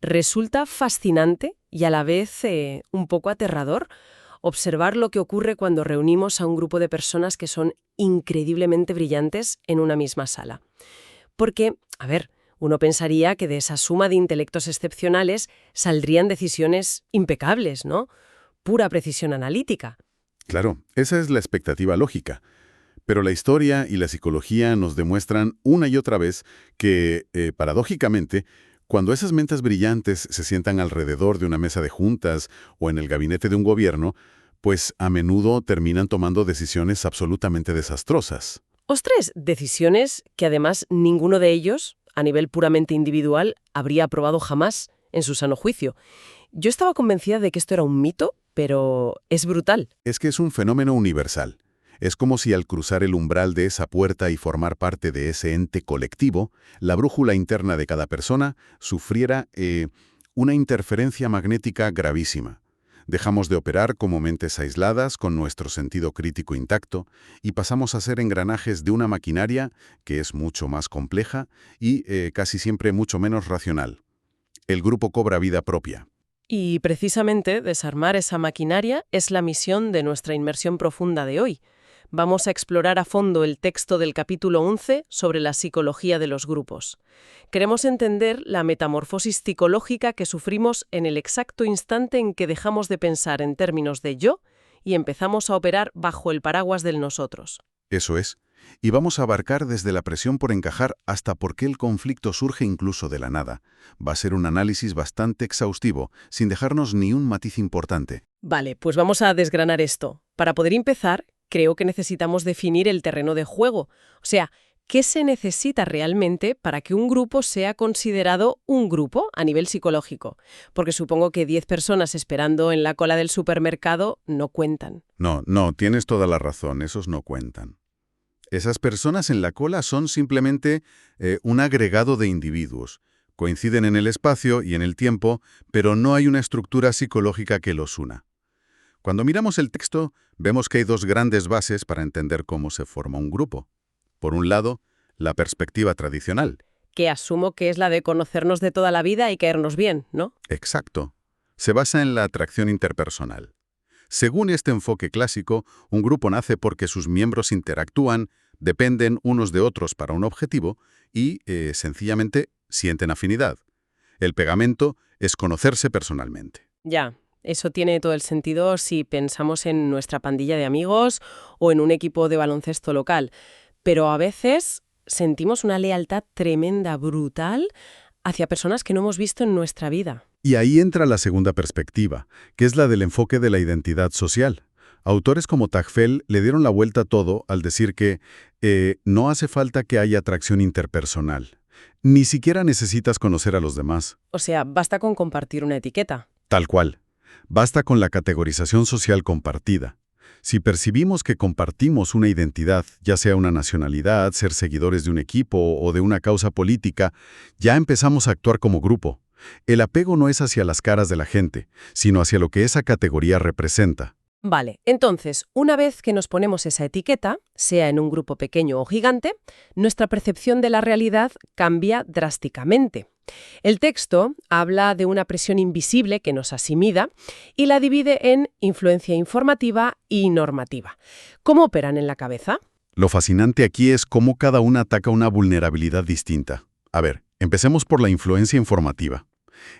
Resulta fascinante y a la vez un poco aterrador observar lo que ocurre cuando reunimos a un grupo de personas que son increíblemente brillantes en una misma sala. Porque, a ver, uno pensaría que de esa suma de intelectos excepcionales saldrían decisiones impecables, ¿no? Pura precisión analítica. Claro, esa es la expectativa lógica. Pero la historia y la psicología nos demuestran una y otra vez que, paradójicamente, cuando esas mentes brillantes se sientan alrededor de una mesa de juntas o en el gabinete de un gobierno, pues a menudo terminan tomando decisiones absolutamente desastrosas. Ostras, decisiones que además ninguno de ellos, a nivel puramente individual, habría aprobado jamás en su sano juicio. Yo estaba convencida de que esto era un mito, pero es brutal. Es que es un fenómeno universal. Es como si al cruzar el umbral de esa puerta y formar parte de ese ente colectivo, la brújula interna de cada persona sufriera una interferencia magnética gravísima. Dejamos de operar como mentes aisladas con nuestro sentido crítico intacto y pasamos a ser engranajes de una maquinaria que es mucho más compleja y casi siempre mucho menos racional. El grupo cobra vida propia. Y precisamente desarmar esa maquinaria es la misión de nuestra inmersión profunda de hoy. Vamos a explorar a fondo el texto del capítulo 11 sobre la psicología de los grupos. Queremos entender la metamorfosis psicológica que sufrimos en el exacto instante en que dejamos de pensar en términos de yo y empezamos a operar bajo el paraguas del nosotros. Eso es. Y vamos a abarcar desde la presión por encajar hasta por qué el conflicto surge incluso de la nada. Va a ser un análisis bastante exhaustivo, sin dejarnos ni un matiz importante. Vale, pues vamos a desgranar esto. Para poder empezar, creo que necesitamos definir el terreno de juego. O sea, ¿qué se necesita realmente para que un grupo sea considerado un grupo a nivel psicológico? Porque supongo que 10 personas esperando en la cola del supermercado no cuentan. No, tienes toda la razón, esos no cuentan. Esas personas en la cola son simplemente un agregado de individuos. Coinciden en el espacio y en el tiempo, pero no hay una estructura psicológica que los una. Cuando miramos el texto, vemos que hay dos grandes bases para entender cómo se forma un grupo. Por un lado, la perspectiva tradicional. Que asumo que es la de conocernos de toda la vida y caernos bien, ¿no? Exacto. Se basa en la atracción interpersonal. Según este enfoque clásico, un grupo nace porque sus miembros interactúan, dependen unos de otros para un objetivo y, sencillamente, sienten afinidad. El pegamento es conocerse personalmente. Ya, eso tiene todo el sentido si pensamos en nuestra pandilla de amigos o en un equipo de baloncesto local. Pero a veces sentimos una lealtad tremenda, brutal, hacia personas que no hemos visto en nuestra vida. Y ahí entra la segunda perspectiva, que es la del enfoque de la identidad social. Autores como Tagfel le dieron la vuelta a todo al decir que no hace falta que haya atracción interpersonal. Ni siquiera necesitas conocer a los demás. O sea, basta con compartir una etiqueta. Tal cual. Basta con la categorización social compartida. Si percibimos que compartimos una identidad, ya sea una nacionalidad, ser seguidores de un equipo o de una causa política, ya empezamos a actuar como grupo. El apego no es hacia las caras de la gente, sino hacia lo que esa categoría representa. Vale, entonces, una vez que nos ponemos esa etiqueta, sea en un grupo pequeño o gigante, nuestra percepción de la realidad cambia drásticamente. El texto habla de una presión invisible que nos asimila y la divide en influencia informativa y normativa. ¿Cómo operan en la cabeza? Lo fascinante aquí es cómo cada una ataca una vulnerabilidad distinta. A ver, empecemos por la influencia informativa.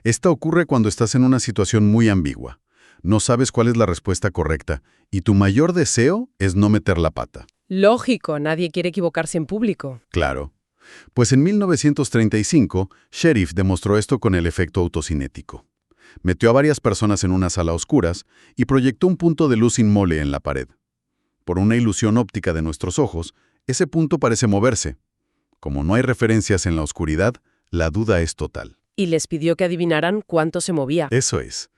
Esta ocurre cuando estás en una situación muy ambigua. No sabes cuál es la respuesta correcta y tu mayor deseo es no meter la pata. Lógico, nadie quiere equivocarse en público. Claro. Pues en 1935, Sheriff demostró esto con el efecto autocinético. Metió a varias personas en una sala a oscuras y proyectó un punto de luz inmóvil en la pared. Por una ilusión óptica de nuestros ojos, ese punto parece moverse. Como no hay referencias en la oscuridad, la duda es total. Y les pidió que adivinaran cuánto se movía. Eso es.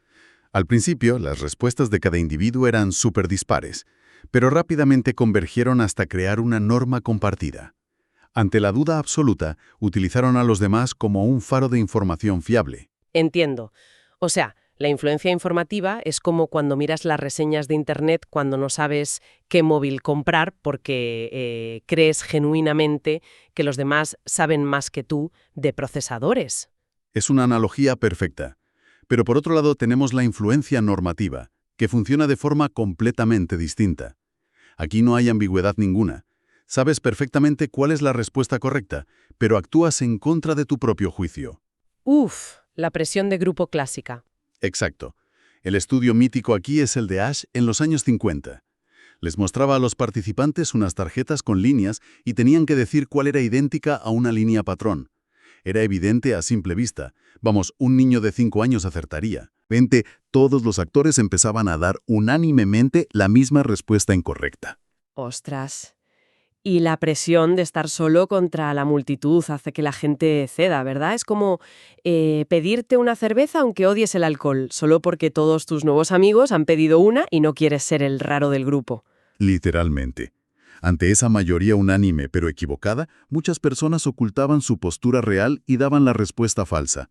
Al principio, las respuestas de cada individuo eran súper dispares, pero rápidamente convergieron hasta crear una norma compartida. Ante la duda absoluta, utilizaron a los demás como un faro de información fiable. Entiendo. O sea, la influencia informativa es como cuando miras las reseñas de Internet cuando no sabes qué móvil comprar porque crees genuinamente que los demás saben más que tú de procesadores. Es una analogía perfecta. Pero por otro lado tenemos la influencia normativa, que funciona de forma completamente distinta. Aquí no hay ambigüedad ninguna. Sabes perfectamente cuál es la respuesta correcta, pero actúas en contra de tu propio juicio. Uf, la presión de grupo clásica. Exacto. El estudio mítico aquí es el de Ash en los años 50. Les mostraba a los participantes unas tarjetas con líneas y tenían que decir cuál era idéntica a una línea patrón. Era evidente a simple vista. Vamos, un niño de 5 años acertaría. Todos los actores empezaban a dar unánimemente la misma respuesta incorrecta. Ostras. Y la presión de estar solo contra la multitud hace que la gente ceda, ¿verdad? Es como pedirte una cerveza aunque odies el alcohol, solo porque todos tus nuevos amigos han pedido una y no quieres ser el raro del grupo. Literalmente. Ante esa mayoría unánime pero equivocada, muchas personas ocultaban su postura real y daban la respuesta falsa.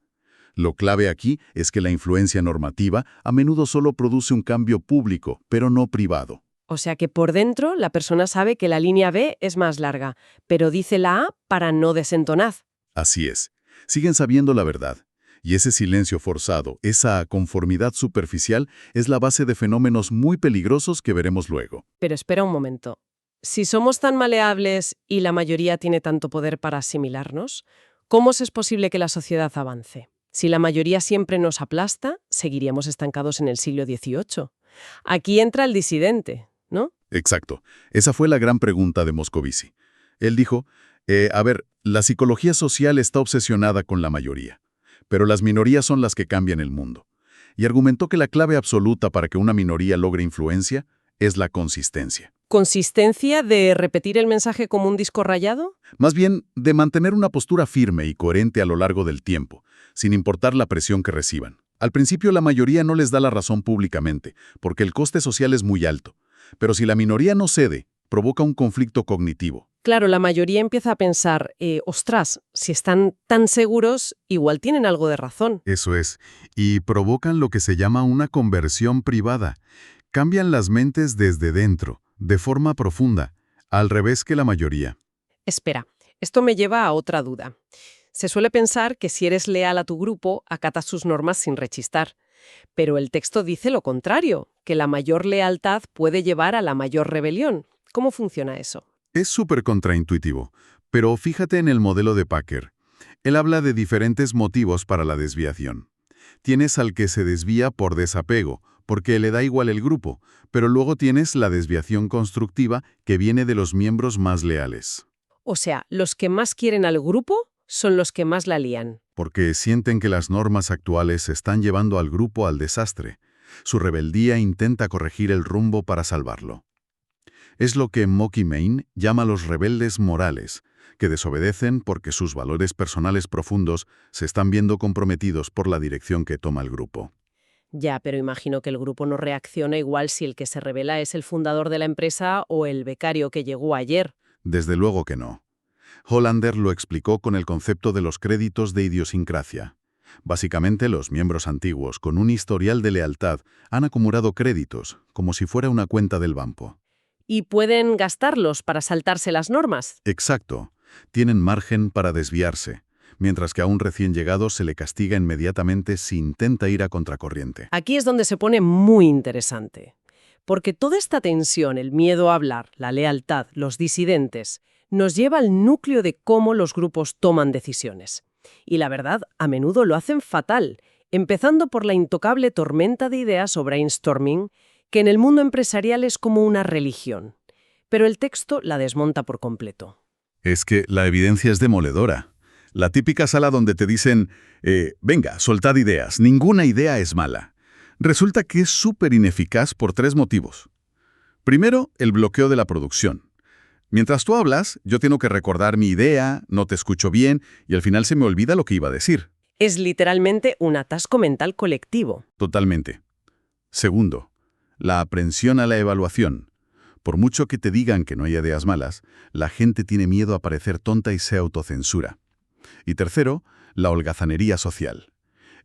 Lo clave aquí es que la influencia normativa a menudo solo produce un cambio público, pero no privado. O sea que por dentro la persona sabe que la línea B es más larga, pero dice la A para no desentonar. Así es. Siguen sabiendo la verdad. Y ese silencio forzado, esa conformidad superficial, es la base de fenómenos muy peligrosos que veremos luego. Pero espera un momento. Si somos tan maleables y la mayoría tiene tanto poder para asimilarnos, ¿cómo es posible que la sociedad avance? Si la mayoría siempre nos aplasta, seguiríamos estancados en el siglo XVIII. Aquí entra el disidente, ¿no? Exacto. Esa fue la gran pregunta de Moscovici. Él dijo, la psicología social está obsesionada con la mayoría, pero las minorías son las que cambian el mundo. Y argumentó que la clave absoluta para que una minoría logre influencia es la consistencia. ¿Consistencia de repetir el mensaje como un disco rayado? Más bien, de mantener una postura firme y coherente a lo largo del tiempo, sin importar la presión que reciban. Al principio la mayoría no les da la razón públicamente, porque el coste social es muy alto. Pero si la minoría no cede, provoca un conflicto cognitivo. Claro, la mayoría empieza a pensar, ostras, si están tan seguros, igual tienen algo de razón. Eso es, y provocan lo que se llama una conversión privada. Cambian las mentes desde dentro, de forma profunda, al revés que la mayoría. Espera, esto me lleva a otra duda. Se suele pensar que si eres leal a tu grupo, acatas sus normas sin rechistar. Pero el texto dice lo contrario, que la mayor lealtad puede llevar a la mayor rebelión. ¿Cómo funciona eso? Es súper contraintuitivo, pero fíjate en el modelo de Packer. Él habla de diferentes motivos para la desviación. Tienes al que se desvía por desapego, porque le da igual el grupo, pero luego tienes la desviación constructiva que viene de los miembros más leales. O sea, los que más quieren al grupo son los que más la lían. Porque sienten que las normas actuales están llevando al grupo al desastre. Su rebeldía intenta corregir el rumbo para salvarlo. Es lo que Mocky Main llama los rebeldes morales, que desobedecen porque sus valores personales profundos se están viendo comprometidos por la dirección que toma el grupo. Ya, pero imagino que el grupo no reacciona igual si el que se rebela es el fundador de la empresa o el becario que llegó ayer. Desde luego que no. Hollander lo explicó con el concepto de los créditos de idiosincrasia. Básicamente, los miembros antiguos con un historial de lealtad han acumulado créditos, como si fuera una cuenta del banco. ¿Y pueden gastarlos para saltarse las normas? Exacto. Tienen margen para desviarse, mientras que a un recién llegado se le castiga inmediatamente si intenta ir a contracorriente. Aquí es donde se pone muy interesante. Porque toda esta tensión, el miedo a hablar, la lealtad, los disidentes, nos lleva al núcleo de cómo los grupos toman decisiones. Y la verdad, a menudo lo hacen fatal, empezando por la intocable tormenta de ideas o brainstorming, que en el mundo empresarial es como una religión. Pero el texto la desmonta por completo. Es que la evidencia es demoledora. La típica sala donde te dicen, venga, soltad ideas, ninguna idea es mala. Resulta que es súper ineficaz por 3 motivos. Primero, el bloqueo de la producción. Mientras tú hablas, yo tengo que recordar mi idea, no te escucho bien y al final se me olvida lo que iba a decir. Es literalmente un atasco mental colectivo. Totalmente. Segundo, la aprensión a la evaluación. Por mucho que te digan que no hay ideas malas, la gente tiene miedo a parecer tonta y se autocensura. Y tercero, la holgazanería social.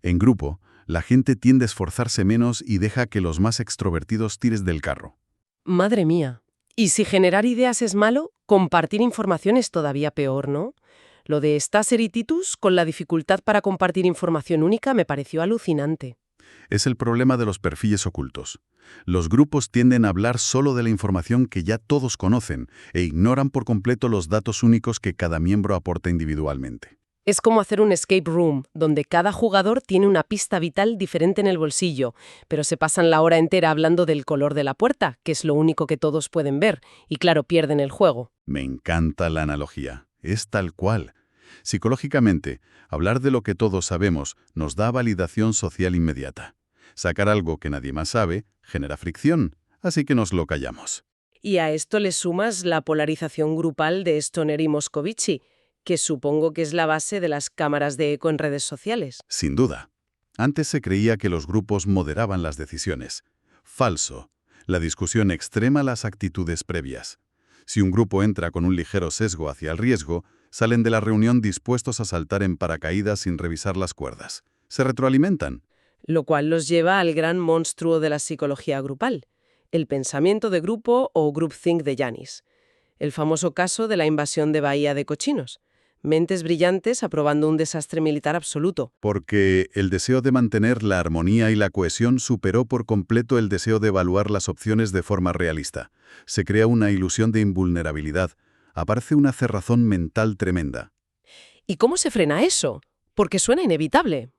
En grupo, la gente tiende a esforzarse menos y deja que los más extrovertidos tires del carro. Madre mía. Y si generar ideas es malo, compartir información es todavía peor, ¿no? Lo de Stasser y Titus con la dificultad para compartir información única me pareció alucinante. Es el problema de los perfiles ocultos. Los grupos tienden a hablar solo de la información que ya todos conocen e ignoran por completo los datos únicos que cada miembro aporta individualmente. Es como hacer un escape room, donde cada jugador tiene una pista vital diferente en el bolsillo, pero se pasan la hora entera hablando del color de la puerta, que es lo único que todos pueden ver, y claro, pierden el juego. Me encanta la analogía. Es tal cual. Psicológicamente, hablar de lo que todos sabemos nos da validación social inmediata. Sacar algo que nadie más sabe genera fricción, así que nos lo callamos. Y a esto le sumas la polarización grupal de Stoner y Moscovici, que supongo que es la base de las cámaras de eco en redes sociales. Sin duda. Antes se creía que los grupos moderaban las decisiones. Falso. La discusión extrema las actitudes previas. Si un grupo entra con un ligero sesgo hacia el riesgo, salen de la reunión dispuestos a saltar en paracaídas sin revisar las cuerdas. Se retroalimentan. Lo cual los lleva al gran monstruo de la psicología grupal, el pensamiento de grupo o groupthink de Janis. El famoso caso de la invasión de Bahía de Cochinos. Mentes brillantes aprobando un desastre militar absoluto. Porque el deseo de mantener la armonía y la cohesión superó por completo el deseo de evaluar las opciones de forma realista. Se crea una ilusión de invulnerabilidad. Aparece una cerrazón mental tremenda. ¿Y cómo se frena eso? Porque suena inevitable.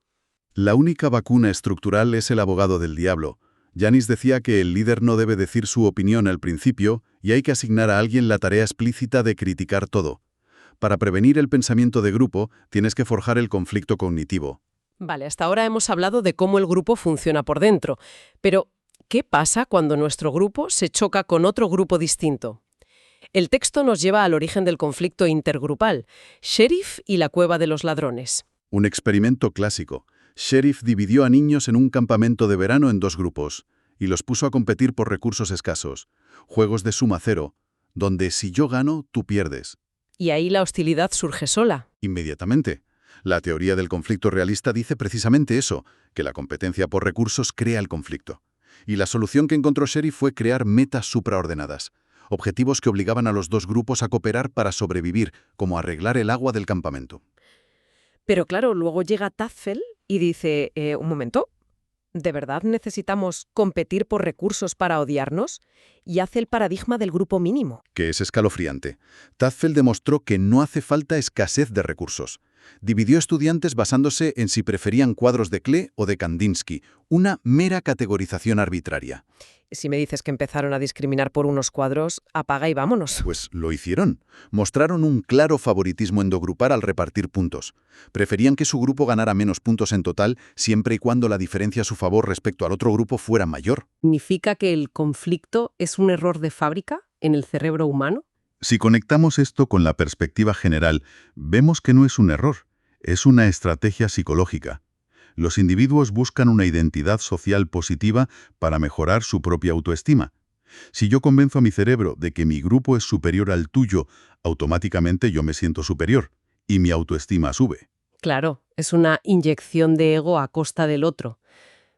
La única vacuna estructural es el abogado del diablo. Janis decía que el líder no debe decir su opinión al principio y hay que asignar a alguien la tarea explícita de criticar todo. Para prevenir el pensamiento de grupo, tienes que forjar el conflicto cognitivo. Vale, hasta ahora hemos hablado de cómo el grupo funciona por dentro. Pero, ¿qué pasa cuando nuestro grupo se choca con otro grupo distinto? El texto nos lleva al origen del conflicto intergrupal, Sheriff y la cueva de los ladrones. Un experimento clásico. Sheriff dividió a niños en un campamento de verano en 2 grupos y los puso a competir por recursos escasos. Juegos de suma cero, donde si yo gano, tú pierdes. Y ahí la hostilidad surge sola. Inmediatamente. La teoría del conflicto realista dice precisamente eso, que la competencia por recursos crea el conflicto. Y la solución que encontró Sheriff fue crear metas supraordenadas, objetivos que obligaban a los 2 grupos a cooperar para sobrevivir, como arreglar el agua del campamento. Pero claro, luego llega Tafel y dice, un momento, ¿de verdad necesitamos competir por recursos para odiarnos? Y hace el paradigma del grupo mínimo. Que es escalofriante. Tafel demostró que no hace falta escasez de recursos. Dividió estudiantes basándose en si preferían cuadros de Klee o de Kandinsky, una mera categorización arbitraria. Si me dices que empezaron a discriminar por unos cuadros, apaga y vámonos. Pues lo hicieron. Mostraron un claro favoritismo endogrupal al repartir puntos. Preferían que su grupo ganara menos puntos en total siempre y cuando la diferencia a su favor respecto al otro grupo fuera mayor. ¿Significa que el conflicto es un error de fábrica en el cerebro humano? Si conectamos esto con la perspectiva general, vemos que no es un error, es una estrategia psicológica. Los individuos buscan una identidad social positiva para mejorar su propia autoestima. Si yo convenzo a mi cerebro de que mi grupo es superior al tuyo, automáticamente yo me siento superior y mi autoestima sube. Claro, es una inyección de ego a costa del otro.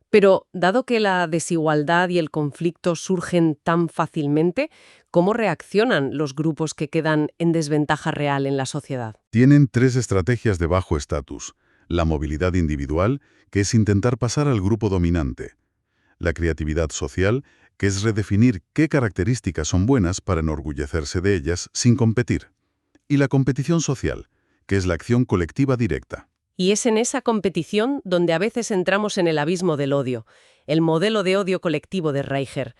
Pero, dado que la desigualdad y el conflicto surgen tan fácilmente, ¿cómo reaccionan los grupos que quedan en desventaja real en la sociedad? Tienen 3 estrategias de bajo estatus. La movilidad individual, que es intentar pasar al grupo dominante. La creatividad social, que es redefinir qué características son buenas para enorgullecerse de ellas sin competir. Y la competición social, que es la acción colectiva directa. Y es en esa competición donde a veces entramos en el abismo del odio, el modelo de odio colectivo de Reicher.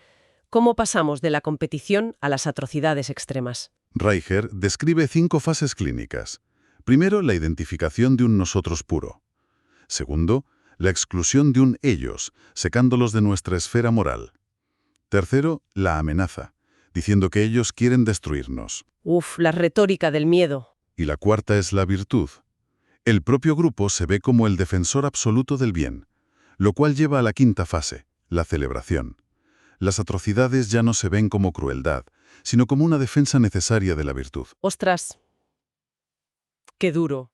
¿Cómo pasamos de la competición a las atrocidades extremas? Reicher describe 5 fases clínicas. Primero, la identificación de un nosotros puro. Segundo, la exclusión de un ellos, secándolos de nuestra esfera moral. Tercero, la amenaza, diciendo que ellos quieren destruirnos. La retórica del miedo. Y la cuarta es la virtud. El propio grupo se ve como el defensor absoluto del bien, lo cual lleva a la 5ª fase, la celebración. Las atrocidades ya no se ven como crueldad, sino como una defensa necesaria de la virtud. ¡Ostras! ¡Qué duro!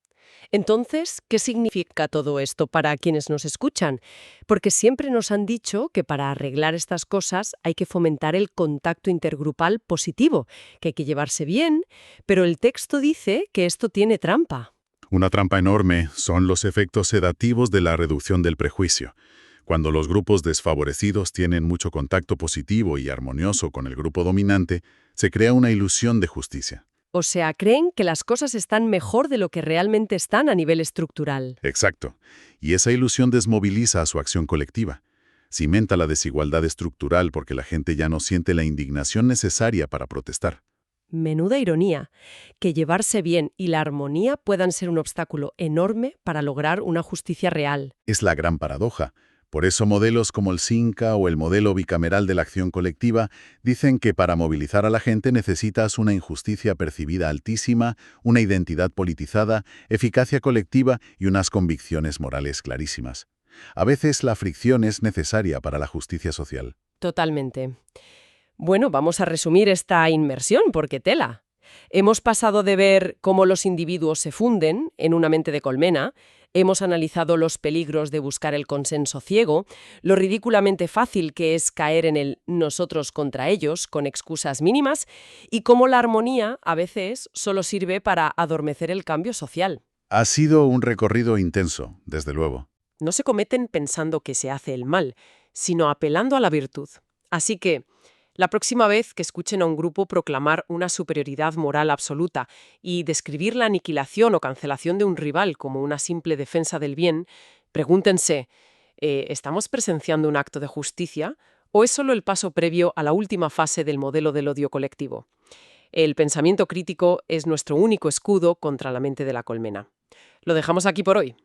Entonces, ¿qué significa todo esto para quienes nos escuchan? Porque siempre nos han dicho que para arreglar estas cosas hay que fomentar el contacto intergrupal positivo, que hay que llevarse bien, pero el texto dice que esto tiene trampa. Una trampa enorme son los efectos sedativos de la reducción del prejuicio. Cuando los grupos desfavorecidos tienen mucho contacto positivo y armonioso con el grupo dominante, se crea una ilusión de justicia. O sea, creen que las cosas están mejor de lo que realmente están a nivel estructural. Exacto. Y esa ilusión desmoviliza a su acción colectiva. Cimenta la desigualdad estructural porque la gente ya no siente la indignación necesaria para protestar. Menuda ironía, que llevarse bien y la armonía puedan ser un obstáculo enorme para lograr una justicia real. Es la gran paradoja. Por eso modelos como el CINCA o el modelo bicameral de la acción colectiva dicen que para movilizar a la gente necesitas una injusticia percibida altísima, una identidad politizada, eficacia colectiva y unas convicciones morales clarísimas. A veces la fricción es necesaria para la justicia social. Totalmente. Bueno, vamos a resumir esta inmersión, porque tela. Hemos pasado de ver cómo los individuos se funden en una mente de colmena, hemos analizado los peligros de buscar el consenso ciego, lo ridículamente fácil que es caer en el nosotros contra ellos con excusas mínimas y cómo la armonía a veces solo sirve para adormecer el cambio social. Ha sido un recorrido intenso, desde luego. No se cometen pensando que se hace el mal, sino apelando a la virtud. Así que, la próxima vez que escuchen a un grupo proclamar una superioridad moral absoluta y describir la aniquilación o cancelación de un rival como una simple defensa del bien, pregúntense, ¿estamos presenciando un acto de justicia o es solo el paso previo a la última fase del modelo del odio colectivo? El pensamiento crítico es nuestro único escudo contra la mente de la colmena. Lo dejamos aquí por hoy.